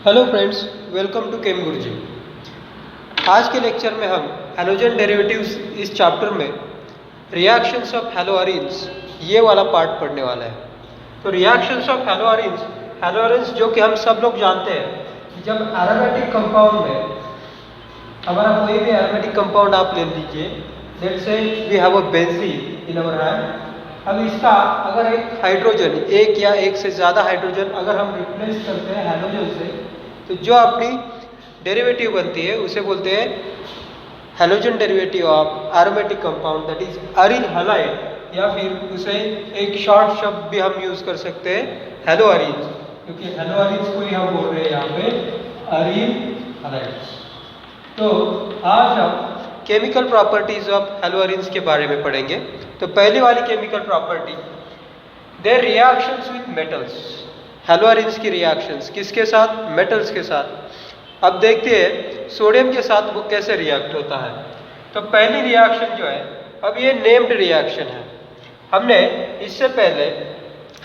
Hello friends, welcome to केम गुरुजी। आज के lecture में हम हैलोजन डेरिवेटिव्स इस चैप्टर में रिएक्शंस ऑफ हैलोअरीन्स ये वाला पार्ट पढ़ने वाला है। तो रिएक्शंस ऑफ हैलोअरीन्स जो कि हम सब लोग जानते हैं कि जब एरोमेटिक कंपाउंड में हमारा कोई भी एरोमेटिक कंपाउंड आप ले लीजिए, let's say we have a benzene in our hand. अब इसका अगर एक हाइड्रोजन, एक या एक से ज़्यादा हाइड्रोजन अगर हम रिप्लेस करते हैं हैलोजन से, तो जो अपनी डेरिवेटिव बनती है उसे बोलते हैं halogen derivative of aromatic compound, that is aryl halide, या फिर उसे एक शॉर्ट शब्द भी हम यूज कर सकते हैं हैलोअरीन्स, क्योंकि हैलोअरीन्स को ही हम बोल रहे हैं यहाँ पे अरील हैलाइड्स। तो आज हम केमिकल प्रॉपर्टीज ऑफ हैलोअरीन्स के बारे में पढ़ेंगे। तो पहली वाली chemical property, their reactions with metals. Haloarenes की रिएक्शंस किसके साथ? मेटल्स के साथ। अब देखते हैं सोडियम के साथ वो कैसे रिएक्ट होता है। तो पहली रिएक्शन जो है, अब ये नेम्ड रिएक्शन है। हमने इससे पहले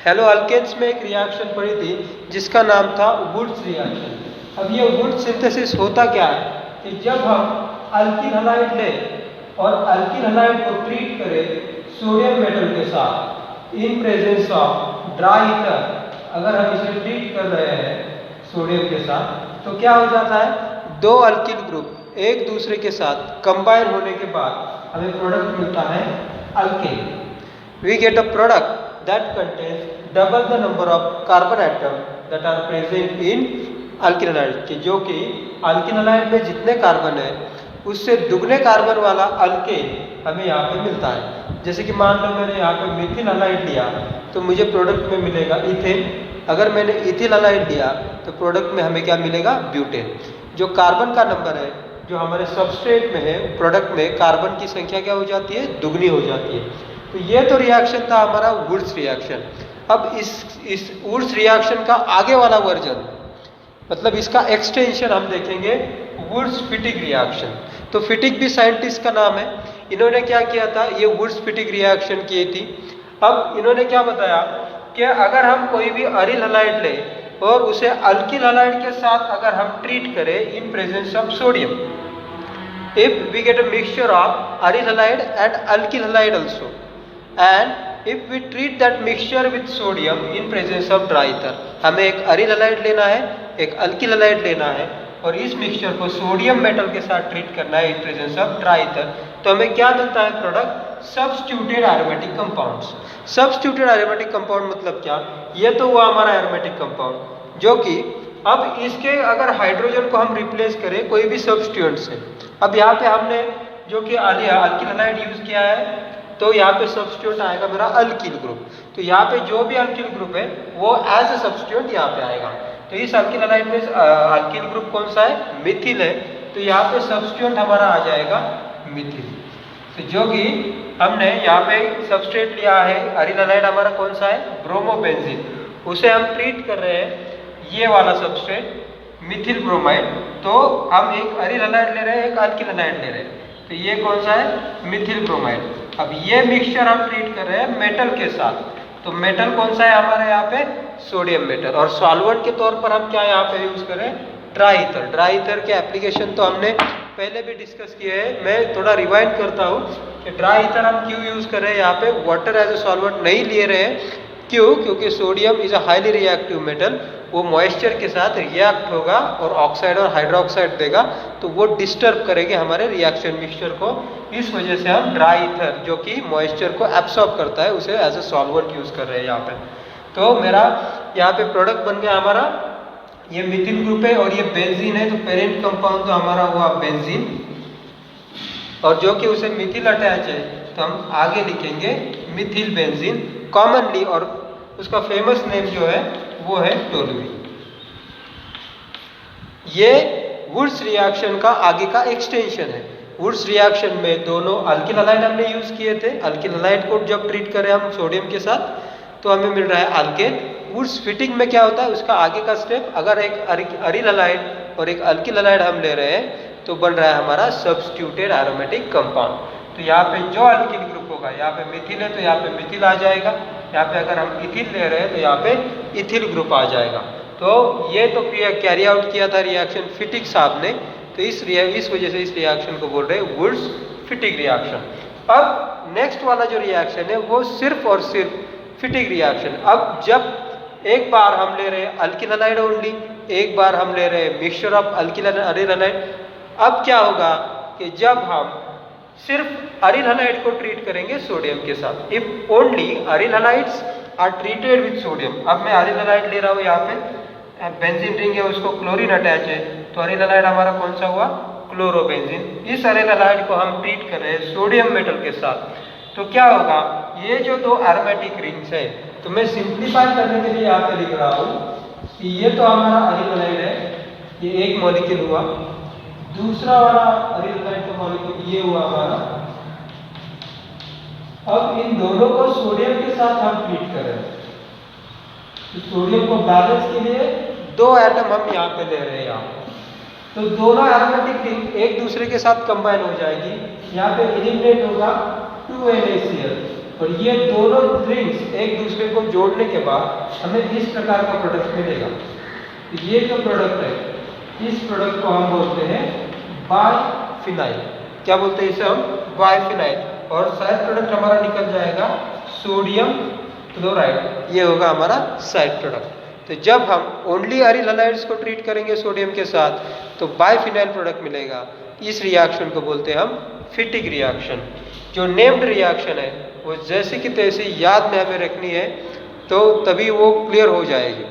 हेलो अल्केन्स में एक रिएक्शन पढ़ी थी जिसका नाम था वुड्स रिएक्शन। अब ये वुड्स सिंथेसिस होता क्या है कि जब हम अल्किल हैलाइड लें और अल्किल हैलाइड को ट्रीट करें सोडियम मेटल के साथ इन प्रेजेंस ऑफ ड्राई ईथर, अगर हम इसे ट्रीट कर रहे हैं सोडियम के साथ, तो क्या हो जाता है, दो अल्किल ग्रुप एक दूसरे के साथ कंबाइन होने के बाद हमें प्रोडक्ट मिलता है alkane. We get a product that contains double the number of carbon atom that are present in alkyl halide, कि जो कि अल्किल हैलाइड में जितने कार्बन है उससे दुगने कार्बन वाला अल्केन हमें यहाँ पे मिलता है। जैसे कि मान लो मैंने यहाँ पे मिथिल हैलाइड लिया तो मुझे प्रोडक्ट में मिलेगा इथेन। अगर मैंने इथिल हैलाइड लिया तो प्रोडक्ट में हमें क्या मिलेगा? ब्यूटेन। जो कार्बन का नंबर है जो हमारे सबस्ट्रेट में है, प्रोडक्ट में कार्बन की संख्या क्या हो जाती है? दुगनी हो जाती है। तो ये तो रिएक्शन था हमारा वुड्स रिएक्शन। अब इस वुड्स रिएक्शन का आगे वाला वर्जन, मतलब इसका एक्सटेंशन हम देखेंगे वुड्स फिटिक रिएक्शन। तो फिटिक भी साइंटिस्ट का नाम है। इन्होंने क्या किया था, ये वुड्स फिटिक रिएक्शन की थी। अब इन्होंने क्या बताया कि अगर हम कोई भी अरील हैलाइड लें और उसे अल्किल हैलाइड के साथ अगर हम ट्रीट करें in presence of sodium, if we get a mixture of aryl halide and alkyl halide also, and if we treat that mixture with sodium in presence of dry ether, हमें एक अरील halide लेना है, एक alkyl halide लेना है और इस mixture को सोडियम मेटल के साथ ट्रीट करना है इन प्रेजेंस ऑफ ड्राई ईथर, तो हमें क्या मिलता है product? Substituted aromatic compounds. Substituted aromatic compound मतलब क्या? ये तो हुआ हमारा एरोमेटिक कंपाउंड जो कि अब इसके अगर हाइड्रोजन को हम रिप्लेस करें कोई भी सब्स्टिट्यूएंट से। अब यहाँ पे हमने जो कि अल्किल हैलाइड यूज किया है, तो यहाँ पे सब्स्टिट्यूएंट आएगा मेरा अल्किल ग्रुप। तो यहाँ पे जो भी अल्किल ग्रुप है वो एज ए सब्स्टिट्यूएंट यहाँ पे आएगा। तो इस अल्किल हैलाइड में अल्किल ग्रुप कौन सा है? मिथिल है। तो यहाँ पे सब्स्टिट्यूएंट हमारा आ जाएगा मिथिल। तो जो कि हमने यहाँ पे सबस्ट्रेट लिया है अरील हैलाइड, हमारा कौन सा है? ब्रोमोबेंजीन। उसे हम ट्रीट कर रहे हैं ये वाला सबस्ट्रेट मिथिल ब्रोमाइड। तो हम एक अरील हैलाइड ले रहे हैं, एक अल्किल हैलाइड ले रहे हैं, तो ये कौन सा है? मिथिल ब्रोमाइड। अब ये मिक्सचर हम ट्रीट कर रहे हैं मेटल के साथ। तो मेटल कौन सा है हमारे यहाँ पे? Sodium metal. और सॉल्वेंट के तौर पर हम क्या यहाँ पे यूज करें? Dry ether. ड्राई ईथर के एप्लीकेशन तो हमने पहले भी डिस्कस किए हैं। मैं थोड़ा रिवाइंड करता हूँ कि ड्राई ईथर हम क्यों यूज कर रहे हैं यहाँ पे, वाटर एज ए सॉल्वेंट नहीं ले रहे हैं। क्यों? क्योंकि sodium is a highly reactive metal, वो मॉइस्चर के साथ रिएक्ट होगा और ऑक्साइड और हाइड्रोक्साइड देगा, तो वो डिस्टर्ब करेंगे हमारे रिएक्शन मिक्सचर को। इस वजह से हम ड्राई ईथर जो कि मॉइस्चर को एब्सॉर्ब करता है उसे एज ए सॉल्वेंट यूज कर रहे हैं यहाँ पे। तो मेरा यहाँ पे प्रोडक्ट बन गया हमारा ये मिथिल ग्रुप है और ये बेंजीन है। तो पेरेंट कंपाउंड तो हमारा हुआ बेंजीन, और जो कि उसे मिथिल अटैच है तो हम आगे लिखेंगे मिथिल बेंजीन कॉमनली, और उसका फेमस नेम जो है वो है टोलुइन। ये वुड्स रिएक्शन का आगे का एक्सटेंशन है। वुड्स रिएक्शन में दोनों अल्किल हैलाइड हमने यूज किए थे। अल्किल हैलाइड को जब ट्रीट करें हम सोडियम के साथ तो हमें मिल रहा है अल्केन। वुड्स फिटिंग में क्या होता है, उसका आगे का स्टेप, अगर एक अरील हैलाइड और एक अल्किल हैलाइड हम ले रहे हैं तो बन रहा है हमारा सब्स्टिट्यूटेड एरोमेटिक कंपाउंड। तो यहाँ पे जो अल्किल ग्रुप होगा, यहाँ पे मिथिल है तो यहाँ पे मिथिल आ जाएगा, यहाँ पे अगर हम इथिल ले रहे हैं तो यहाँ पे इथिल ग्रुप आ जाएगा। तो ये तो कैरी आउट किया था रिएक्शन फिटिक साहब ने, तो इस वजह से इस रिएक्शन को बोल रहे हैं वुड्स फिटिक रिएक्शन। अब नेक्स्ट वाला जो रिएक्शन है वो सिर्फ और सिर्फ फिटिक रिएक्शन। अब जब एक बार हम ले रहे हैं अल्किल हैलाइड ओनली, एक बार हम ले रहे हैं mixture of alkyl and aryl halide. अब क्या होगा कि जब हम सिर्फ अरिल हैलाइड को ट्रीट करेंगे सोडियम के साथ, if only aryl halides are treated with sodium. अब मैं अरिल हैलाइड ले रहा हूँ, यहाँ पे बेंजीन रिंग है, उसको क्लोरीन अटैच है, तो अरिल हैलाइड हमारा कौन सा हुआ, क्लोरोबेंजीन। इस अरिल हैलाइड को हम ट्रीट कर रहे हैं सोडियम मेटल के साथ, तो क्या होगा, ये जो दो एरोमेटिक रिंग्स है, तो मैं सिंप्लीफाई करने के लिए यहाँ पे लिख रहा हूँ कि ये तो हमारा अरिल हैलाइड है, ये एक मॉलिक्यूल हुआ, दूसरा वाला अरिल हैलाइड का मॉलिक्यूल ये हुआ हमारा। अब इन दोनों को सोडियम के साथ हम ट्रीट कर रहे हैं, तो सोडियम को बैलेंस के लिए दो एटम हम यहाँ पे ले रहे हैं यहाँ, तो दोनों एरोमेटिक रिंग एक दूसरे के साथ कंबाइन हो जाएगी, यहाँ पे एलिमिनेट होगा 2NaCl, और ये दोनों रिंग्स एक दूसरे को जोड़ने के बाद हमें इस प्रकार का प्रोडक्ट मिलेगा। ये जो प्रोडक्ट है, इस प्रोडक्ट को हम बोलते हैं बाइफिनाइल। क्या बोलते हैं इसे हम, बाइफिनाइल, और साइड प्रोडक्ट हमारा निकल जाएगा सोडियम क्लोराइड, ये होगा हमारा साइड प्रोडक्ट। तो जब हम ओनली अरिल हैलाइड्स को ट्रीट करेंगे सोडियम के साथ तो बाइफिनाइल प्रोडक्ट मिलेगा। इस रिएक्शन को बोलते हैं हम फिटिक रिएक्शन। जो नेम्ड रिएक्शन है वो जैसे कि तैसे याद में हमें रखनी है, तो तभी वो क्लियर हो जाएगी।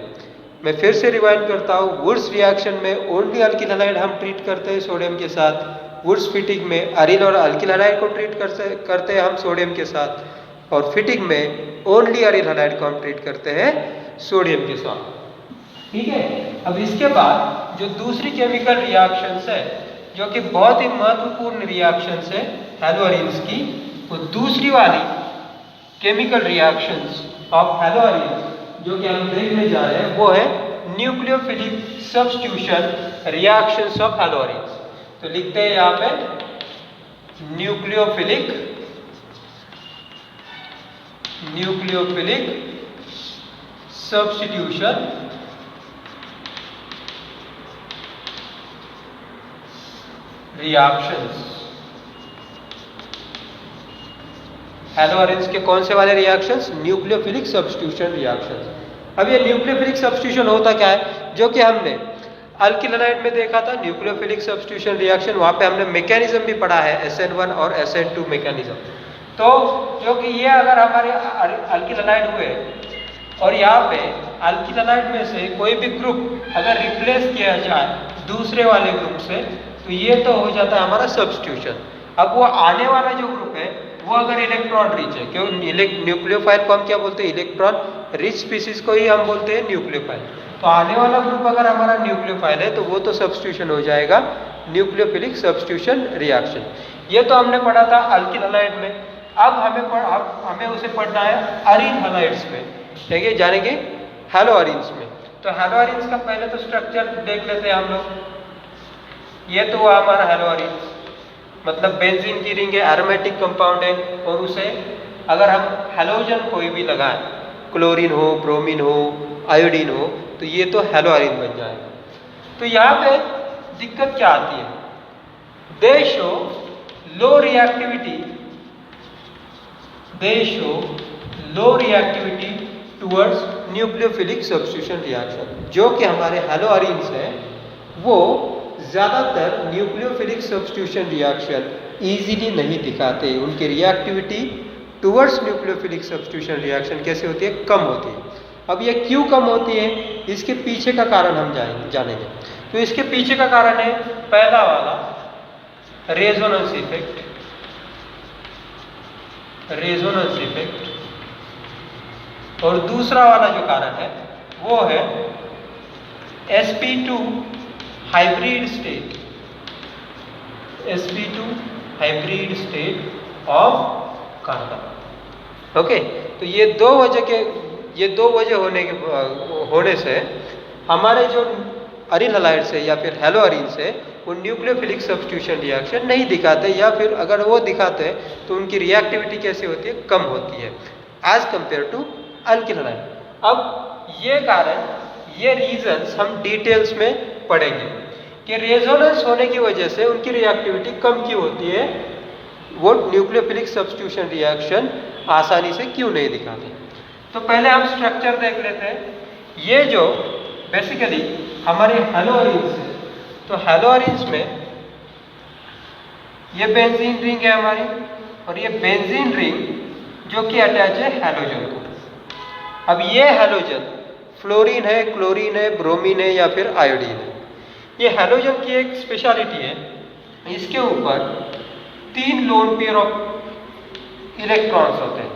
मैं फिर से रिवाइंड करता हूँ, वुड्स रिएक्शन में ओनली अल्किल हैलाइड हम ट्रीट करते हैं सोडियम के साथ, वुड्स फिटिक में अरिल और अल्किल हैलाइड को ट्रीट करते हैं हम सोडियम के साथ, और फिटिक में ओनली अरिल हैलाइड को हम ट्रीट करते हैं सोडियम के साथ। ठीक है, अब इसके बाद जो दूसरी केमिकल रिएक्शंस है, जो कि बहुत ही महत्वपूर्ण रिएक्शंस है हैलोअरीन्स की, वो दूसरी वाली केमिकल रिएक्शंस ऑफ हैलोअरीन्स जो कि हम देखने जा रहे हैं वो है nucleophilic substitution reactions of haloarenes. तो लिखते हैं यहाँ पे न्यूक्लियोफिलिक सब्स्टिट्यूशन रिएक्शंस। हैलोअरीन्स के कौन से वाले रिएक्शंस, न्यूक्लियोफिलिक सब्स्टिट्यूशन रिएक्शंस। अब ये न्यूक्लियोफिलिक सब्स्टिट्यूशन होता क्या है, जो कि हमने अल्किल हैलाइड में देखा था न्यूक्लियोफिलिक सब्स्टिट्यूशन रिएक्शन, वहां पे हमने मैकेनिज्म भी पढ़ा है SN1 और SN2 मैकेनिज्म। तो जो कि ये अगर हमारे अल्किल हैलाइड हुए और यहाँ पे अल्किल हैलाइड में से कोई भी ग्रुप अगर रिप्लेस किया जाए दूसरे वाले ग्रुप से, तो ये तो हो जाता है हमारा सब्स्टिट्यूशन। अब वो आने वाला जो ग्रुप है वो अगर इलेक्ट्रॉन रिच है, क्यों न्यूक्लियोफाइल को हम क्या बोलते हैं, इलेक्ट्रॉन रिच स्पीसीज को ही हम बोलते हैं न्यूक्लियोफाइल। तो आने वाला ग्रुप अगर हमारा न्यूक्लियोफाइल है तो वो तो सब्स्टिट्यूशन हो जाएगा न्यूक्लियोफिलिक सब्स्टिट्यूशन रिएक्शन। ये तो हमने पढ़ा था अल्किल हैलाइड में। अब हमें उसे पढ़ना है अरिल हैलाइड्स में, ठीक है, जानेंगे हैलोअरीन्स में। तो हैलोअरीन्स का पहले तो स्ट्रक्चर देख लेते हैं हम लोग। ये तो हुआ हमारा हैलोअरीन्स, मतलब बेंजीन की रिंग है, एरोमेटिक कंपाउंड है, और उसे अगर हम हैलोजन कोई भी लगाएं, क्लोरीन हो, ब्रोमीन हो, आयोडीन हो, तो ये तो हैलोअरीन बन जाएगा। तो यहाँ पे दिक्कत क्या आती है, दे शो लो reactivity towards nucleophilic substitution reaction. जो कि हमारे हैलोअरीन्स हैं वो ज़्यादातर न्यूक्लियोफिलिक सब्स्टिट्यूशन रिएक्शन इजीली नहीं दिखाते, उनकी reactivity towards nucleophilic substitution reaction कैसे होती है, कम होती है। अब ये क्यों कम होती है, इसके पीछे का कारण हम जानेंगे। तो इसके पीछे का कारण है पहला वाला रेजोनेंस इफेक्ट, और दूसरा वाला जो कारण है वो है sp2 hybrid state of carbon. Okay, तो ये दो वजह होने से हमारे जो अरिल हैलाइड्स है या फिर हैलोअरीन्स है वो न्यूक्लियोफिलिक सब्स्टिट्यूशन रिएक्शन नहीं दिखाते, या फिर अगर वो दिखाते हैं तो उनकी रिएक्टिविटी कैसे होती है, कम होती है as compare to alkyl halide. अब ये रीजंस हम डिटेल्स में पढ़ेंगे कि रेजोनेंस होने की वजह से उनकी रिएक्टिविटी कम क्यों होती है, वो न्यूक्लियोफिलिक सब्स्टिट्यूशन रिएक्शन आसानी से क्यों नहीं दिखाते। तो पहले हम स्ट्रक्चर देख लेते हैं। ये जो बेसिकली हमारे हैलोअरीन्स है, तो हैलोअरीन्स में ये बेंजीन रिंग है हमारी, और ये बेंजीन रिंग जो कि अटैच है हैलोजन को। अब ये हैलोजन फ्लोरीन है, क्लोरीन है, ब्रोमीन है या फिर आयोडीन है। ये हैलोजन की एक स्पेशलिटी है, इसके ऊपर 3 लोन पेयर ऑफ इलेक्ट्रॉन्स होते हैं।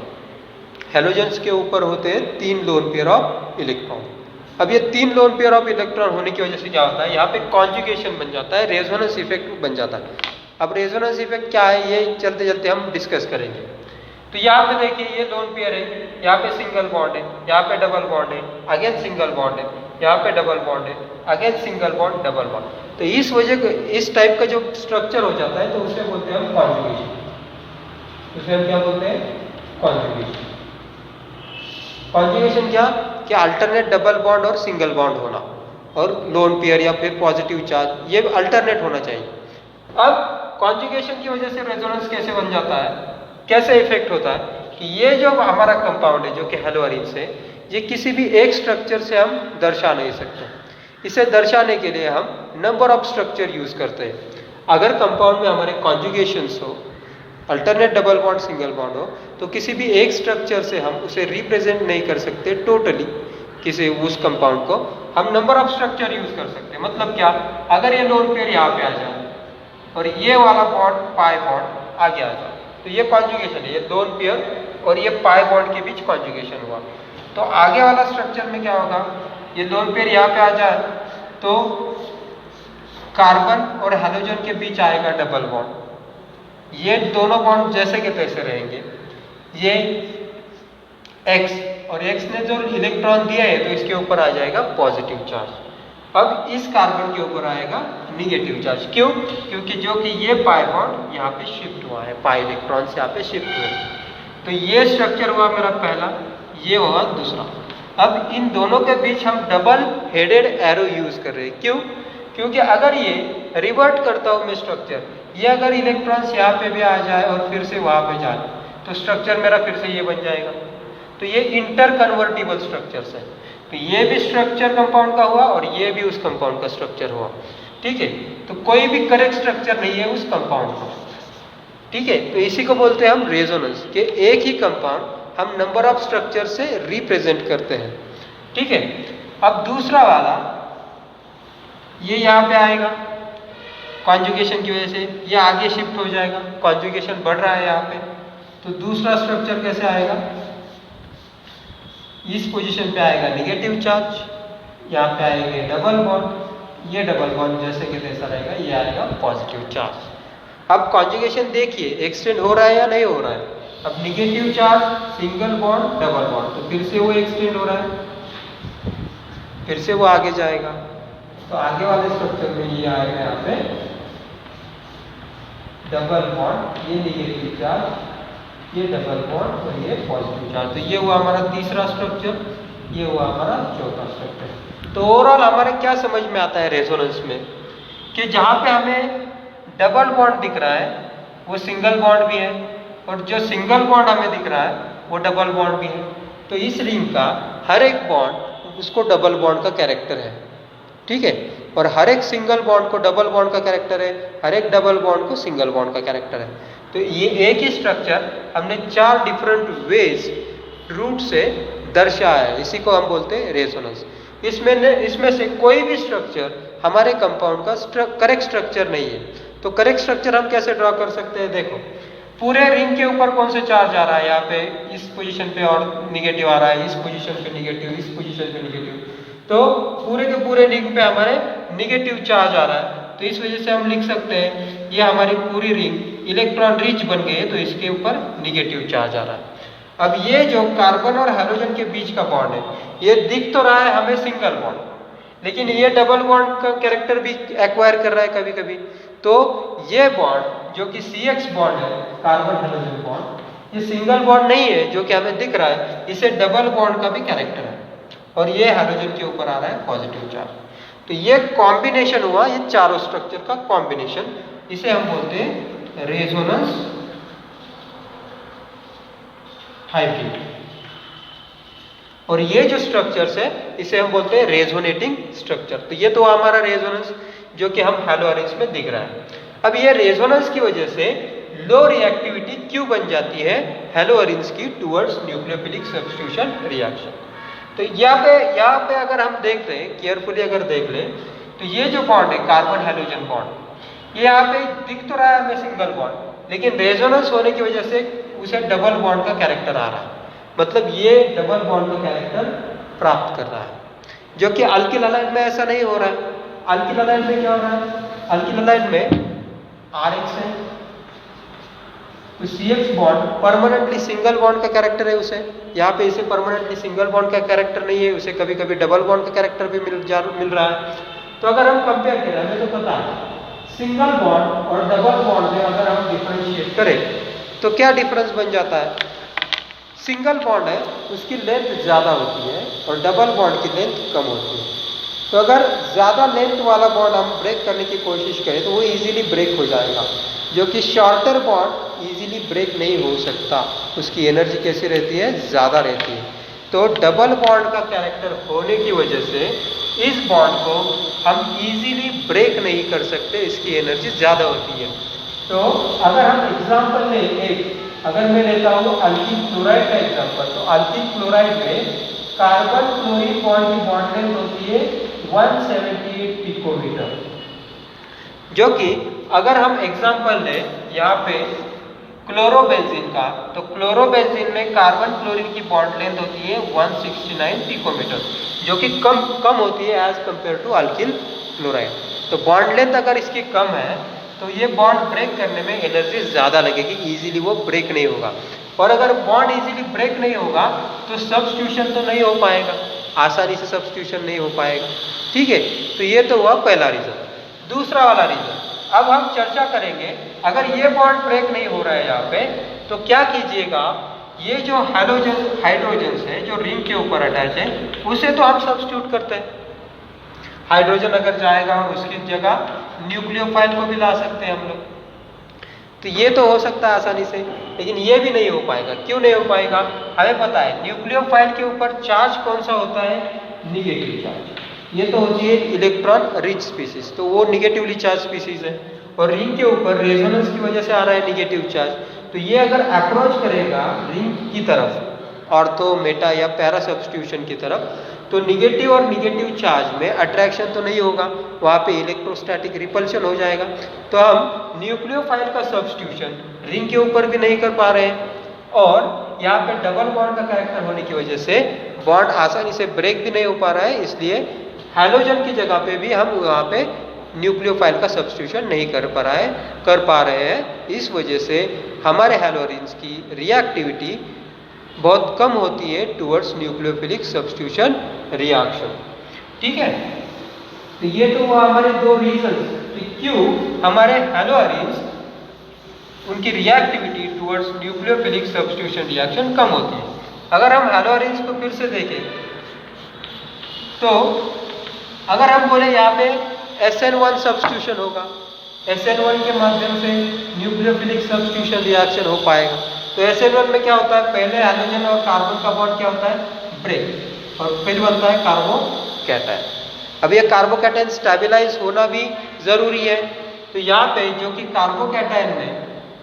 हैलोजेंस के ऊपर होते हैं 3 लोन पेयर ऑफ इलेक्ट्रॉन। अब ये 3 लोन पेयर ऑफ इलेक्ट्रॉन होने की वजह से क्या होता है, यहाँ पे कॉन्जुगेशन बन जाता है, रेजोनेंस इफेक्ट बन जाता है। अब रेजोनेंस इफेक्ट क्या है, ये चलते चलते हम डिस्कस करेंगे। तो यहाँ पे देखिए ये लोन पेयर है, यहाँ पे सिंगल बॉन्ड है, यहाँ पे डबल बॉन्ड है, अगेन सिंगल बॉन्ड है, यहाँ पे डबल बॉन्ड है, again single bond, double bond. तो इस वजह इस टाइप का जो स्ट्रक्चर हो जाता है तो उसे बोलते हैं हम कॉन्जुगेशन। उसे हम क्या बोलते हैं, कॉन्जुगेशन। कॉन्जुगेशन क्या कि अल्टरनेट डबल बॉन्ड और सिंगल बॉन्ड होना, और लोन पेयर या फिर पॉजिटिव चार्ज, ये अल्टरनेट होना चाहिए। अब कॉन्जुगेशन की वजह से रेजोनेंस कैसे बन जाता है, कैसे इफेक्ट होता है कि ये जो हमारा कंपाउंड है जो कि हैलोअरीन्स है, ये किसी भी एक स्ट्रक्चर से हम दर्शा नहीं सकते। इसे दर्शाने के लिए हम नंबर ऑफ स्ट्रक्चर यूज करते हैं। अगर कंपाउंड में हमारे कॉन्जुगेशंस हो, alternate double bond single bond हो, तो किसी भी एक स्ट्रक्चर से हम उसे रिप्रेजेंट नहीं कर सकते टोटली, किसी उस कंपाउंड को हम नंबर ऑफ स्ट्रक्चर यूज कर सकते हैं। मतलब क्या, अगर ये लोन पेयर यहाँ पे आ जाए और ये वाला बॉन्ड पाई बॉन्ड आगे आ जाए, तो ये कॉन्जुगेशन है, ये लोन पेयर और ये पाई बॉन्ड के बीच कॉन्जुगेशन हुआ। तो आगे वाला स्ट्रक्चर में क्या होगा, ये लोन पेयर यहाँ पे आ जाए तो कार्बन और हैलोजन के बीच आएगा डबल बॉन्ड, ये दोनों बॉन्ड जैसे के तैसे रहेंगे। ये X और X ने जो इलेक्ट्रॉन दिया है तो इसके ऊपर आ जाएगा पॉजिटिव चार्ज। अब इस कार्बन के ऊपर आएगा निगेटिव चार्ज। क्यों, क्योंकि जो कि ये पाई बॉन्ड यहाँ पे शिफ्ट हुआ है, पाई इलेक्ट्रॉन से यहाँ पे शिफ्ट हुए। तो ये स्ट्रक्चर हुआ मेरा पहला, ये हुआ दूसरा। अब इन दोनों के बीच हम डबल हेडेड एरो यूज कर रहे हैं। क्यों, क्योंकि अगर ये रिवर्ट करता हूं मैं स्ट्रक्चर, ये अगर इलेक्ट्रॉन्स यहाँ पे भी आ जाए और फिर से वहां पे जाए तो स्ट्रक्चर मेरा फिर से ये बन जाएगा। तो ये इंटर कन्वर्टिबल स्ट्रक्चर्स है। तो ये भी स्ट्रक्चर कंपाउंड का हुआ और ये भी उस कंपाउंड का स्ट्रक्चर हुआ। ठीक है, तो कोई भी करेक्ट स्ट्रक्चर नहीं है उस कंपाउंड का। ठीक है, तो इसी को बोलते हैं हम रेजोनेंस, कि एक ही कंपाउंड हम नंबर ऑफ स्ट्रक्चर से रिप्रेजेंट करते हैं। ठीक है, अब दूसरा वाला ये यहाँ पे आएगा कॉन्जुगेशन की वजह से, ये आगे शिफ्ट हो जाएगा, कॉन्जुगेशन बढ़ रहा है यहाँ पे। तो दूसरा स्ट्रक्चर कैसे आएगा, इस पोजीशन पे आएगा निगेटिव चार्ज, यहाँ पे आएगा डबल बॉन्ड, ये डबल बॉन्ड जैसे कि तैसा रहेगा, ये आएगा पॉजिटिव चार्ज। अब कॉन्जुगेशन देखिए एक्सटेंड हो रहा है या नहीं हो रहा है। अब negative charge, single bond, double bond, तो फिर से वो एक्सटेंड हो रहा है, फिर से वो आगे जाएगा। तो आगे वाले स्ट्रक्चर में ये आएगा यहाँ पे डबल बॉन्ड, ये निगेटिव चार्ज, ये डबल बॉन्ड और ये पॉजिटिव चार्ज। तो ये हुआ हमारा तीसरा स्ट्रक्चर, ये हुआ हमारा चौथा स्ट्रक्चर। तो ओवरऑल हमारे क्या समझ में आता है रेजोनेंस में, कि जहाँ पे हमें डबल बॉन्ड दिख रहा है वो सिंगल बॉन्ड भी है, और जो सिंगल बॉन्ड हमें दिख रहा है वो डबल बॉन्ड भी है। तो इस रिंग का हर एक बॉन्ड उसको डबल बॉन्ड का कैरेक्टर है। ठीक है, और हर एक सिंगल बॉन्ड को डबल बॉन्ड का कैरेक्टर है, हर एक डबल बॉन्ड को सिंगल बॉन्ड का कैरेक्टर है। तो ये एक ही स्ट्रक्चर हमने 4 डिफरेंट वेज रूट से दर्शाया है, इसी को हम बोलते हैं रेजोनेंस। इसमें से कोई भी स्ट्रक्चर हमारे कंपाउंड का करेक्ट स्ट्रक्चर नहीं है। तो करेक्ट स्ट्रक्चर हम कैसे ड्रॉ कर सकते हैं, देखो पूरे रिंग के ऊपर कौन से चार्ज आ रहा है, यहाँ पे इस पोजीशन पे और निगेटिव आ रहा है, इस पोजीशन पे निगेटिव, इस पोजीशन पे निगेटिव। तो पूरे के पूरे रिंग पे हमारे निगेटिव चार्ज आ रहा है। तो इस वजह से हम लिख सकते हैं ये हमारी पूरी रिंग इलेक्ट्रॉन रिच बन गई है, तो इसके ऊपर निगेटिव चार्ज आ रहा है। अब ये जो कार्बन और हैलोजन के बीच का बॉन्ड है, ये दिख तो रहा है हमें सिंगल बॉन्ड, लेकिन ये डबल बॉन्ड का कैरेक्टर भी एक्वायर कर रहा है कभी कभी। तो ये बॉन्ड जो कि CX बॉन्ड है, कार्बन हैलोजन बॉन्ड, ये सिंगल बॉन्ड नहीं है जो कि हमें दिख रहा है, इसे डबल बॉन्ड का भी कैरेक्टर है। और ये हैलोजन के ऊपर आ रहा है पॉजिटिव चार्ज। तो ये कॉम्बिनेशन हुआ, ये चारों स्ट्रक्चर का कॉम्बिनेशन, इसे हम बोलते हैं रेजोनेंस हाइब्रिड। और ये जो स्ट्रक्चर्स है इसे हम बोलते हैं रेजोनेटिंग स्ट्रक्चर। तो ये तो हमारा रेजोनेंस जो कि हम हैलो अरेंज में दिख रहा है। अब ये रेजोनेंस की वजह से लो रिएक्टिविटी क्यों बन जाती है हैलो अरेंज की टुवर्ड्स न्यूक्लियोफिलिक सब्स्टिट्यूशन रिएक्शन। तो यहाँ पे अगर हम देख रहे हैं केयरफुली, अगर देख लें तो ये जो बॉन्ड है कार्बन हैलोजन बॉन्ड, ये यहाँ पे दिख तो रहा है हमें सिंगल बॉन्ड, लेकिन रेजोनेंस होने की वजह से उसे डबल बॉन्ड का कैरेक्टर आ रहा है। मतलब ये डबल बॉन्ड का कैरेक्टर प्राप्त कर रहा है, जो कि अल्किल हैलाइड में ऐसा नहीं हो रहा है। अल्किल हैलाइड में क्या हो रहा है, अल्किल हैलाइड में RH है, तो CH bond permanently single bond का कैरेक्टर है उसे। यहाँ पे इसे परमानेंटली सिंगल बॉन्ड का कैरेक्टर नहीं है, उसे कभी कभी डबल बॉन्ड का कैरेक्टर भी मिल रहा है। तो अगर हम कंपेयर करें, हमें तो पता है सिंगल बॉन्ड और डबल बॉन्ड में अगर हम डिफरेंशिएट करें तो क्या डिफरेंस बन जाता है। सिंगल बॉन्ड है उसकी लेंथ ज़्यादा होती है और डबल बॉन्ड की लेंथ कम होती है। तो अगर ज़्यादा लेंथ वाला बॉन्ड हम ब्रेक करने की कोशिश करें तो वो इजीली ब्रेक हो जाएगा, जो कि शॉर्टर बॉन्ड इजीली ब्रेक नहीं हो सकता, उसकी एनर्जी कैसी रहती है, ज़्यादा रहती है। तो डबल बॉन्ड का कैरेक्टर होने की वजह से इस बॉन्ड को हम इजीली ब्रेक नहीं कर सकते, इसकी एनर्जी ज़्यादा होती है। तो अगर हम एग्जाम्पल लें एक, अगर मैं लेता हूँ अल्किल क्लोराइड का एग्जाम्पल, तो अल्किल क्लोराइड में कार्बन क्लोरीन बॉन्ड की बॉन्ड लेंथ होती है 178 पिकोमीटर, जो कि अगर हम एग्जाम्पल लें यहाँ पे क्लोरोबेंजीन का, तो क्लोरोबेंजीन में कार्बन क्लोरीन की बॉन्ड लेंथ होती है 169 पिकोमीटर, जो कि कम होती है as compare to alkyl chloride. तो बॉन्ड लेंथ अगर इसकी कम है तो ये बॉन्ड ब्रेक करने में एनर्जी ज़्यादा लगेगी, इजीली वो ब्रेक नहीं होगा। और अगर बॉन्ड इजीली ब्रेक नहीं होगा तो सब्स्टिट्यूशन तो नहीं हो पाएगा, आसानी से सब्स्टिट्यूशन नहीं हो पाएगा। ठीक है, तो ये तो हुआ पहला रीज़न। दूसरा वाला रीज़न अब हम चर्चा करेंगे, अगर ये बॉन्ड ब्रेक नहीं हो रहा है यहाँ पे तो क्या कीजिएगा, ये जो हैलोजन हाइड्रोजन है जो रिंग के ऊपर अटैच है उसे तो हम सब्स्टिट्यूट करते हैं। हाइड्रोजन अगर जाएगा उसकी जगह न्यूक्लियोफाइल को भी ला सकते हैं हम लोग। तो ये तो हो सकता है आसानी से, लेकिन ये भी नहीं हो पाएगा। क्यों नहीं हो पाएगा, हमें पता है न्यूक्लियोफाइल के ऊपर चार्ज कौन सा होता है, निगेटिव चार्ज। ये तो होती है इलेक्ट्रॉन रिच स्पीसीज, तो वो निगेटिवली चार्ज स्पीसीज है, और रिंग के ऊपर रेजोनेंस की वजह से आ रहा है निगेटिव चार्ज। तो ये अगर अप्रोच करेगा रिंग की तरफ ऑर्थो मेटा या पैरा सब्स्टिट्यूशन की तरफ, तो निगेटिव और निगेटिव चार्ज में अट्रैक्शन तो नहीं होगा, वहाँ पे इलेक्ट्रोस्टैटिक रिपल्शन हो जाएगा। तो हम न्यूक्लियोफाइल का सब्स्टिट्यूशन रिंग के ऊपर भी नहीं कर पा रहे हैं, और यहाँ पे डबल बॉन्ड का कैरेक्टर होने की वजह से बॉन्ड आसानी से ब्रेक भी नहीं हो पा रहा है। इसलिए हैलोजन की जगह पे भी हम वहाँ पे न्यूक्लियोफाइल का सब्स्टिट्यूशन नहीं कर पा रहे हैं। इस वजह से हमारे हैलोजेंस की रिएक्टिविटी बहुत कम होती है टुवर्ड्स न्यूक्लियोफिलिक सब्स्टिट्यूशन रिएक्शन। ठीक है, तो ये तो हुआ हमारे दो रीजन कि क्यों हमारे हैलोजेंस उनकी reactivity towards nucleophilic substitution reaction कम होती है। अगर हम हैलोजेंस को फिर से देखें तो अगर हम बोले यहाँ पे SN1 सब्स्टिट्यूशन होगा, SN1 के माध्यम से न्यूक्लियोफिलिक सब्स्टिट्यूशन रिएक्शन हो पाएगा। तो SN1 में क्या होता है, पहले हाइड्रोजन और कार्बन का बॉन्ड क्या होता है, ब्रेक, और फिर बनता है कार्बोकैटायन। अब ये कार्बोकैटायन स्टेबलाइज होना भी जरूरी है। तो यहाँ पे जो कि कार्बोकैटायन में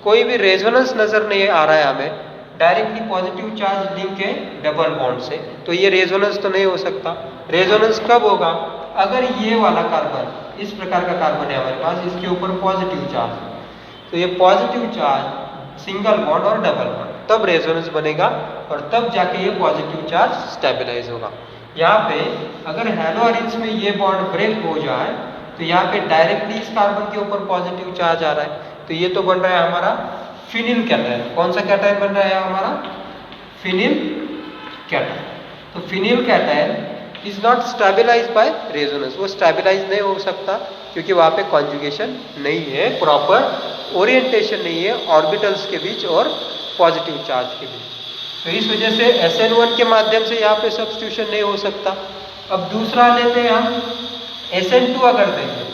कोई भी रेजोनेंस नजर नहीं आ रहा है हमें, डायरेक्टली पॉजिटिव चार्ज लिंक है डबल बॉन्ड से, तो ये रेजोनेंस तो नहीं हो सकता। रेजोनेंस कब होगा, अगर ये वाला कार्बन, इस प्रकार का कार्बन है हमारे पास, इसके ऊपर पॉजिटिव चार्ज, तो ये पॉजिटिव चार्ज सिंगल बॉन्ड और डबल बॉन्ड, तब रेजोनेंस बनेगा और तब जाके ये पॉजिटिव चार्ज स्टेबलाइज होगा। यहाँ पे अगर हैलोजेंस में ये बॉन्ड ब्रेक हो जाए तो यहाँ पे डायरेक्टली इस कार्बन के ऊपर पॉजिटिव चार्ज आ रहा है, तो ये तो बन रहा है हमारा फिनिल कैटायन। कौन सा कैटायन बन रहा है हमारा, फिनिल कैटायन। तो phenyl cation is not stabilize by resonance, वो स्टेबलाइज नहीं हो सकता क्योंकि वहाँ पे कॉन्जुगेशन नहीं है, प्रॉपर ओरिएंटेशन नहीं है ऑर्बिटल्स के बीच और पॉजिटिव चार्ज के बीच। तो इस वजह से SN1 के माध्यम से यहाँ पे सब्स्टिट्यूशन नहीं हो सकता। अब दूसरा लेते हैं हम SN2। अगर देखें,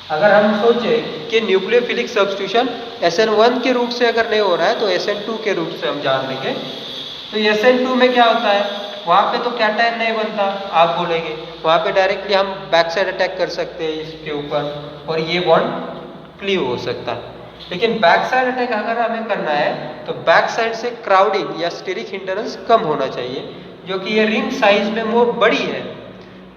अगर हम सोचें कि न्यूक्लियोफिलिक सब्स्टिट्यूशन SN1 के रूट से अगर नहीं हो रहा है तो SN2 के रूट से हम जान लेंगे। तो SN2 में क्या होता है, वहाँ पे तो कैटायन नहीं बनता, आप बोलेंगे वहाँ पे डायरेक्टली हम बैक साइड अटैक कर सकते हैं इसके ऊपर और ये बॉन्ड क्लीव हो सकता है। लेकिन बैक साइड अटैक अगर हमें करना है तो बैक साइड से क्राउडिंग या स्टेरिक हिंडरेंस कम होना चाहिए, जो कि ये रिंग साइज में वो बड़ी है।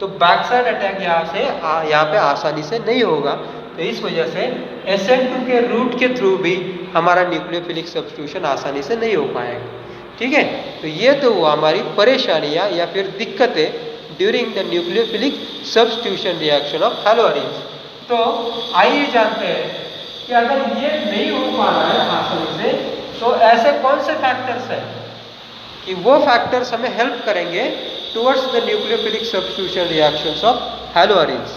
तो बैक साइड अटैक यहाँ पे आसानी से नहीं होगा। तो इस वजह से SN2 के रूट के थ्रू भी हमारा न्यूक्लियोफिलिक सब्स्टिट्यूशन आसानी से नहीं हो पाएगा। ठीक है, तो ये तो वो हमारी परेशानियां या फिर दिक्कतें during the nucleophilic substitution reaction of haloarenes. तो आइए जानते हैं कि अगर ये नहीं हो पा रहा है आसानी से तो ऐसे कौन से फैक्टर्स हैं कि वो फैक्टर्स हमें हेल्प करेंगे towards the nucleophilic substitution reactions of haloarenes.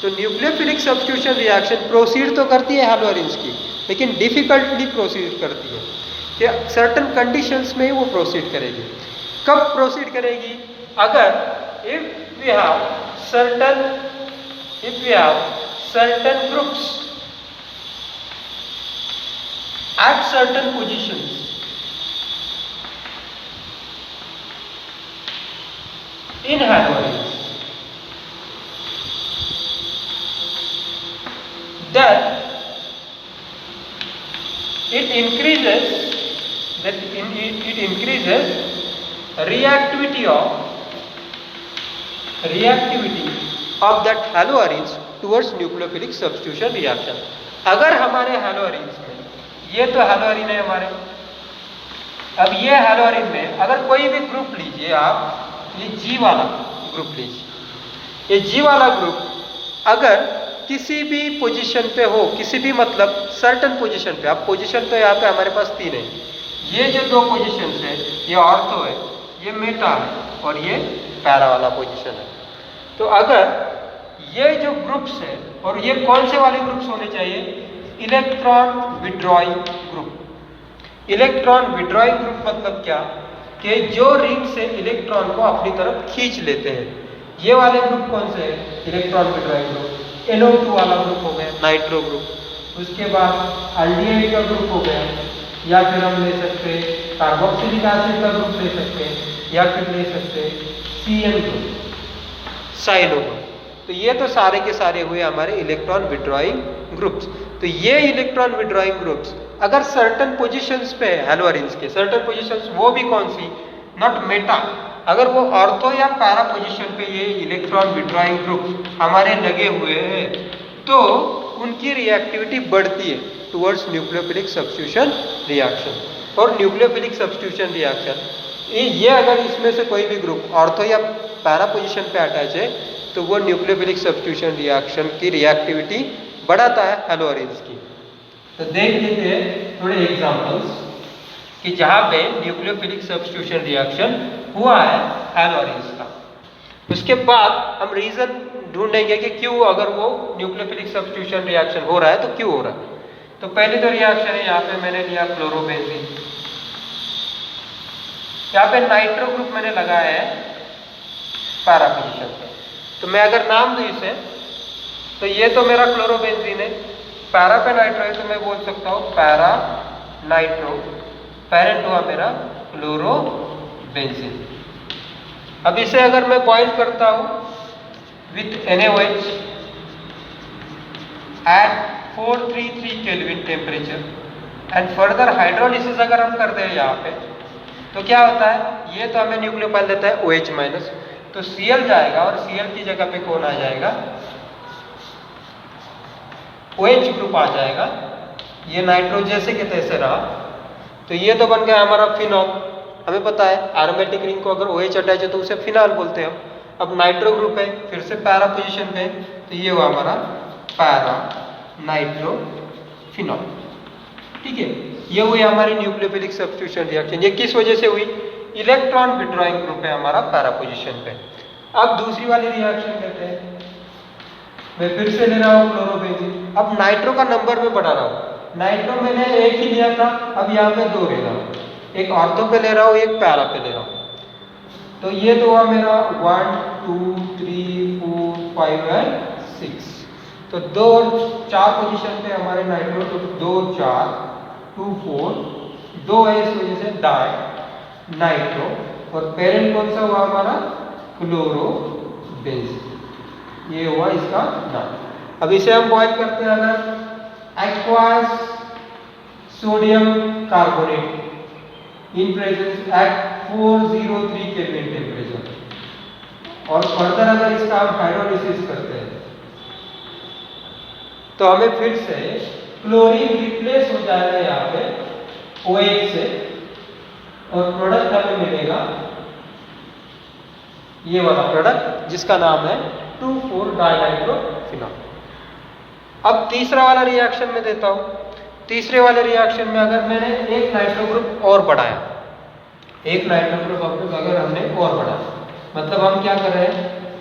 तो न्यूक्लियोफिलिक सब्स्टिट्यूशन रिएक्शन प्रोसीड तो करती है हैलोअरीन्स की, लेकिन डिफिकल्टली प्रोसीड करती है कि सर्टन कंडीशंस में ही वो प्रोसीड करेगी। कब प्रोसीड करेगी? अगर if we have certain groups at certain positions in halogens, then it increases reactivity of that haloarenes towards nucleophilic substitution reaction। अगर हमारे हैलोअरीन्स में, ये तो हैलोअरीन है हमारे, अब ये हैलोअरीन में अगर कोई भी ग्रुप लीजिए आप, ये G वाला ग्रुप लीजिए, ये G वाला ग्रुप अगर किसी भी पोजीशन पे हो, किसी भी मतलब सर्टन पोजीशन पे, अब पोजीशन तो यहाँ पे हमारे पास 3 है, ये जो 2 पोजीशन है ये ऑर्थो है, ये मेटा है और ये पैरा वाला पोजीशन है। तो अगर ये जो ग्रुप्स है, और ये कौन से वाले ग्रुप्स होने चाहिए? Electron withdrawing group. Electron withdrawing group मतलब क्या कि जो रिंग से इलेक्ट्रॉन को अपनी तरफ खींच लेते हैं। ये वाले ग्रुप कौन से हैं? Electron withdrawing group. NO2 वाला ग्रुप हो गया, नाइट्रो ग्रुप। उसके बाद एल्डिहाइड का ग्रुप हो गया, या फिर हम ले सकते हैं कार्बोक्सिलिक एसिड का ग्रुप ले सकते हैं, या फिर ले सकते हैं CN ग्रुप, साइनो ग्रुप। तो ये तो सारे के सारे हुए हमारे इलेक्ट्रॉन विड्रॉइंग ग्रुप्स। तो ये इलेक्ट्रॉन विड्रॉइंग ग्रुप्स अगर सर्टन पोजीशंस पे है हैलोअरीन्स के, सर्टन पोजीशंस वो भी कौन सी? नॉट मेटा, अगर वो ऑर्थो या पैरा पोजीशन पे ये इलेक्ट्रॉन विड्रॉइंग ग्रुप हमारे लगे हुए हैं तो उनकी रिएक्टिविटी बढ़ती है टुवर्ड्स न्यूक्लियोफिलिक सब्स्टिट्यूशन रिएक्शन। और न्यूक्लियोफिलिक सब्स्टिट्यूशन रिएक्शन ये अगर इसमें से कोई भी ग्रुप ऑर्थो या पैरा पोजीशन पे अटैच है तो वो न्यूक्लियोफिलिक सब्स्टिट्यूशन रिएक्शन की रिएक्टिविटी बढ़ाता है हैलोअरीन्स की। तो देख लेते हैं थोड़े एग्जांपल्स कि जहाँ पे न्यूक्लियोफिलिक सब्स्टिट्यूशन रिएक्शन हुआ है हैलोअरीन्स का। उसके बाद हम रीजन ढूंढेंगे कि क्यों, अगर वो न्यूक्लियोफिलिक सब्स्टिट्यूशन रिएक्शन हो रहा है तो क्यों हो रहा है। तो पहले तो रिएक्शन है, यहाँ पे मैंने लिया क्लोरोबेंजीन, यहाँ पे नाइट्रो ग्रुप मैंने लगाया है पैरा पोजीशन पे। तो मैं अगर नाम दूं इसे तो ये तो मेरा क्लोरोबेंजीन है, पैरा पे नाइट्रो है तो मैं बोल सकता हूँ पैरा नाइट्रो, पेरेंट हुआ मेरा क्लोरोबेंजीन। अब इसे अगर मैं बॉइल करता हूँ with NaOH at 433 kelvin temperature and further hydrolysis अगर हम करते हैं यहाँ पे तो क्या होता है? ये तो हमें न्यूक्लियोफाइल देता है OH-, तो Cl जाएगा और Cl की जगह पे कौन आ जाएगा? OH ग्रुप आ जाएगा। ये नाइट्रो जैसे के तैसे रहा तो ये तो बन गया हमारा फिनॉल। हमें पता है एरोमेटिक रिंग को अगर OH अटैच है तो उसे फिनॉल बोलते हैं हम। अब नाइट्रो ग्रुप है, फिर से पैरा पोजीशन पे, तो ये हुआ हमारा पैरा नाइट्रो फिनॉल। ठीक है, ये हुई हमारी न्यूक्लियोफिलिक सब्स्टिट्यूशन रिएक्शन। ये किस वजह से हुई? इलेक्ट्रॉन विड्रॉइंग ग्रुप है हमारा पैरा पोजीशन पे। अब दूसरी वाली रिएक्शन करते हैं, मैं फिर से ले रहा हूँ क्लोरोबेंजीन। अब नाइट्रो का नंबर में बढ़ा रहा हूँ, नाइट्रो मैंने 1 ही लिया था, अब यहाँ पे 2 ले रहा हूँ। एक ऑर्थो पे ले रहा हूँ, एक पैरा पे ले रहा हूँ। तो ये तो हुआ मेरा 1 2 3 4 5 एंड 6। तो 2 और 4 पोजीशन पे हमारे नाइट्रो, तो 2 4 2 4 2 है, इस वजह से डाई नाइट्रो। और पेरेंट कौन सा हुआ हमारा? क्लोरोबेंजीन। ये हुआ इसका नाम। अब इसे हम बॉयल करते हैं अगर aqueous sodium carbonate in presence at 403 kelvin temperature. और फर्दर अगर इसका हम हाइड्रोलिसिस करते हैं तो हमें फिर से क्लोरीन रिप्लेस हो जाएगा यहाँ पे OH से, और प्रोडक्ट हमें मिलेगा ये वाला प्रोडक्ट जिसका नाम है 2,4-डाइनाइट्रोफिनॉल। अब तीसरा वाला रिएक्शन में देता हूं। तीसरे वाले रिएक्शन में अगर मैंने एक नाइट्रो ग्रुप और बढ़ाया, एक नाइट्रो ग्रुप अगर हमने और बढ़ाया, मतलब हम क्या कर रहे हैं,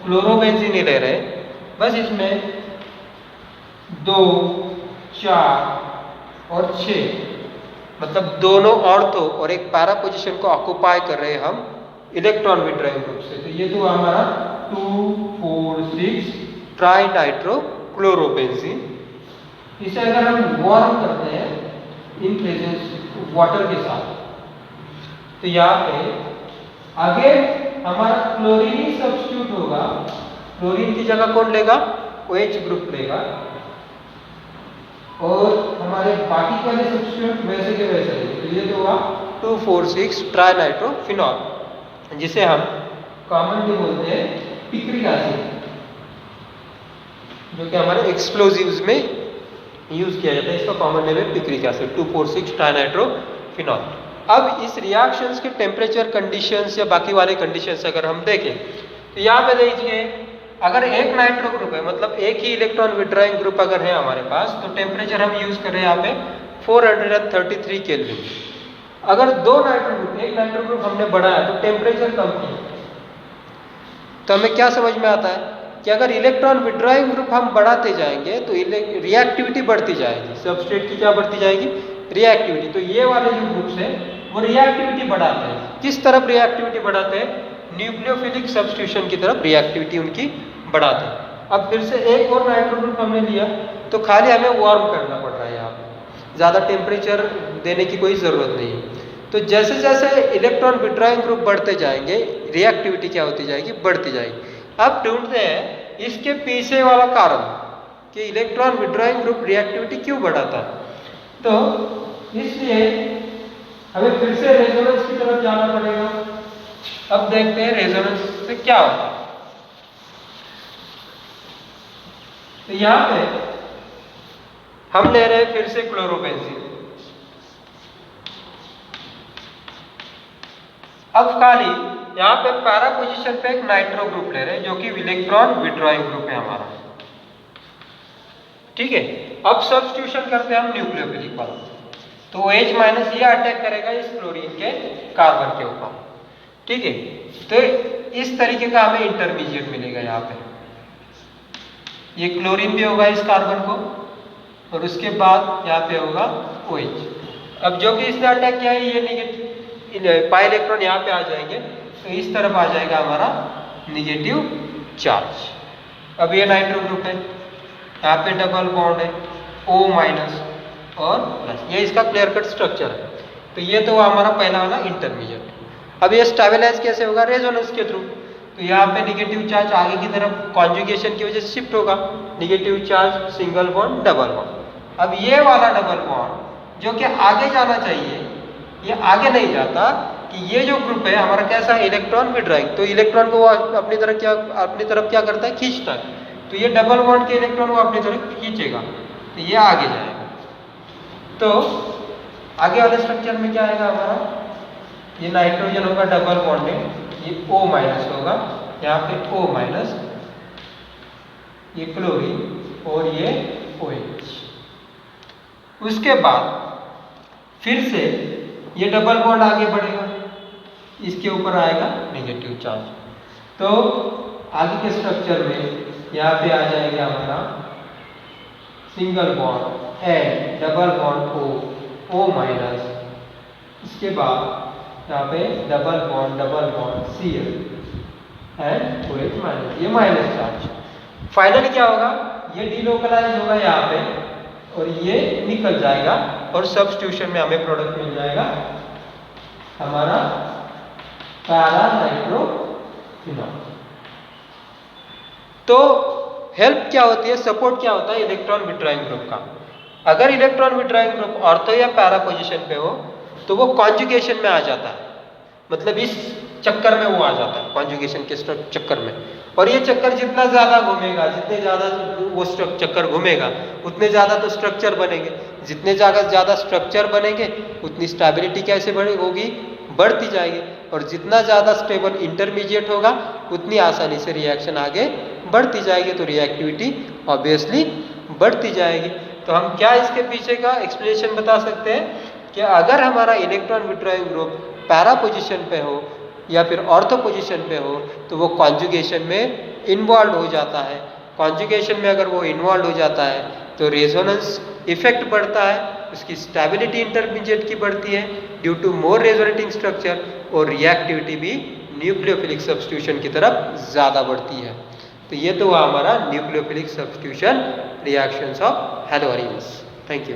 क्लोरोबेंजीन ही ले रहे हैं, बस इसमें 2 4 और 6 मतलब दोनों ऑर्थो और एक पैरा पोजीशन को ऑक्युपाई कर रहे हैं हम इलेक्ट्रॉन विड्रॉइंग ग्रुप से। तो ये तो हमारा 2,4,6 ट्राई नाइट्रो क्लोरोबेंजीन। इसे अगर हम वार्म करते हैं इन प्रेजेंस वाटर के साथ, तो यहाँ पे आगे हमारा क्लोरीन ही सब्स्टिट्यूट होगा। क्लोरीन की जगह कौन लेगा? OH ग्रुप लेगा, और हमारे बाकी वाले सब्स्टिट्यूट वैसे के वैसे लेंगे। तो ये तो हुआ 2,4,6 ट्राई नाइट्रोफिनॉल, जिसे हम कॉमनली बोलते हैं पिक्रिक एसिड, जो कि हमारे एक्सप्लोजिव्स में यूज किया जाता है। इसका कॉमन नेम है पिक्रिक एसिड 2,4,6 ट्राइनाइट्रोफिनॉल। अब इस रिएक्शंस के टेम्परेचर कंडीशंस या बाकी वाले कंडीशंस अगर हम देखें तो यहाँ पे देखिए, अगर एक नाइट्रो ग्रुप है, मतलब एक ही इलेक्ट्रॉन विड्रॉइंग ग्रुप अगर है हमारे पास, तो टेम्परेचर हम यूज कर रहे हैं यहाँ पे 433 केल्विन। अगर दो नाइट्रो ग्रुप, एक नाइट्रो ग्रुप हमने बढ़ाया तो टेम्परेचर कम किया, तो हमें क्या समझ में आता है कि अगर इलेक्ट्रॉन विड्रॉइंग ग्रुप हम बढ़ाते जाएंगे तो रिएक्टिविटी बढ़ती जाएगी। सबस्ट्रेट की क्या बढ़ती जाएगी? रिएक्टिविटी। तो ये वाले जो ग्रुप्स हैं वो रिएक्टिविटी बढ़ाते हैं। किस तरफ रिएक्टिविटी बढ़ाते हैं? न्यूक्लियोफिलिक सब्स्टिट्यूशन की तरफ रिएक्टिविटी उनकी बढ़ाते हैं। अब फिर से एक और नाइट्रो ग्रुप हमने लिया, तो खाली हमें वार्म करना पड़ रहा है, यहाँ पे ज़्यादा टेम्परेचर देने की कोई ज़रूरत नहीं है। तो जैसे जैसे इलेक्ट्रॉन विड्रॉइंग ग्रुप बढ़ते जाएंगे, रिएक्टिविटी क्या होती जाएगी? बढ़ती जाएगी। अब ढूंढते हैं इसके पीछे वाला कारण कि इलेक्ट्रॉन विड्रॉइंग ग्रुप रिएक्टिविटी क्यों बढ़ाता है। तो इसलिए हमें फिर से रेजोनेंस की तरफ जाना पड़ेगा। अब देखते हैं रेजोनेंस से क्या होता है। तो यहां पे हम ले रहे हैं फिर से क्लोरोबेंजीन। अब खाली यहाँ पे पैरा पोजीशन पे एक नाइट्रो ग्रुप ले रहे हैं, जो कि इलेक्ट्रॉन विड्रॉइंग ग्रुप है हमारा। ठीक है, अब सब्स्टिट्यूशन करते हैं हम न्यूक्लियोफिलिक वाला। तो OH माइनस ये अटैक करेगा इस क्लोरीन के कार्बन के ऊपर। ठीक है, तो इस तरीके का हमें इंटरमीडिएट मिलेगा। यहाँ पे ये क्लोरीन भी होगा इस कार्बन को, और उसके बाद यहाँ पे होगा OH। अब जो कि इसने अटैक किया है, ये निगेटिव पाई इलेक्ट्रॉन यहाँ पे आ जाएंगे, तो इस तरफ आ जाएगा हमारा निगेटिव चार्ज। अब ये नाइट्रो ग्रुप है, यहाँ पे डबल बॉन्ड है O माइनस और प्लस, ये इसका क्लियर कट स्ट्रक्चर है। तो ये तो हमारा पहला वाला इंटरमीडिएट। अब ये स्टेबलाइज कैसे होगा? रेजोनेंस के थ्रू। तो यहाँ पे निगेटिव चार्ज आगे की तरफ कॉन्जुगेशन की वजह से शिफ्ट होगा, negative charge single bond double bond. अब ये वाला डबल बॉन्ड जो कि आगे जाना चाहिए, ये आगे नहीं जाता, कि ये जो ग्रुप है हमारा कैसा है? Electron withdrawing. तो इलेक्ट्रॉन को वो अपनी तरफ क्या करता है? खींचता है। तो ये डबल बॉन्ड के इलेक्ट्रॉन को अपनी तरफ खींचेगा, तो ये आगे जाएगा। तो आगे वाले स्ट्रक्चर में क्या आएगा हमारा? ये नाइट्रोजन होगा डबल बॉन्डेड, ये O माइनस होगा, यहाँ पे O माइनस, ये क्लोरीन और ये OH। उसके बाद फिर से ये डबल बॉन्ड आगे बढ़ेगा, इसके ऊपर आएगा नेगेटिव चार्ज। तो आगे के स्ट्रक्चर में यहाँ पे आ जाएगा हमारा single bond N, double bond O, O minus, इसके बाद यहाँ पे double bond Cl and OH minus, ये माइनस चार्ज। फाइनली क्या होगा, ये डिलोकलाइज होगा यहाँ पे और ये निकल जाएगा और सब्स्टिट्यूशन में हमें प्रोडक्ट मिल जाएगा हमारा पैरा नाइट्रोफिनॉल। तो हेल्प क्या होती है, सपोर्ट क्या होता है इलेक्ट्रॉन विड्रॉइंग ग्रुप का। अगर इलेक्ट्रॉन विड्रॉइंग ग्रुप ऑर्थो या पैरा पोजीशन पे हो तो वो कॉन्जुगेशन में आ जाता है, मतलब इस चक्कर में वो आ जाता है कॉन्जुगेशन के चक्कर में। और ये चक्कर जितना ज्यादा घूमेगा, जितने ज्यादा वो चक्कर घूमेगा उतने ज्यादा तो स्ट्रक्चर बनेंगे, जितने ज्यादा स्ट्रक्चर बनेंगे उतनी स्टेबिलिटी कैसे होगी, बढ़ती जाएगी। और जितना ज्यादा स्टेबल इंटरमीडिएट होगा उतनी आसानी से रिएक्शन आगे बढ़ती जाएगी, तो रिएक्टिविटी ऑब्वियसली बढ़ती जाएगी। तो हम क्या इसके पीछे का एक्सप्लेनेशन बता सकते हैं कि अगर हमारा electron withdrawing group para position पे हो या फिर ऑर्थो पोजीशन पे हो तो वो कॉन्जुगेशन में इन्वॉल्व हो जाता है। कॉन्जुगेशन में अगर वो इन्वॉल्व हो जाता है तो रेजोनेंस इफेक्ट बढ़ता है, उसकी स्टेबिलिटी इंटरमीडिएट की बढ़ती है due to more resonating structure, और रिएक्टिविटी भी न्यूक्लियोफिलिक सब्स्टिट्यूशन की तरफ ज़्यादा बढ़ती है। तो ये तो हुआ हमारा nucleophilic substitution reactions of haloarenes. Thank you.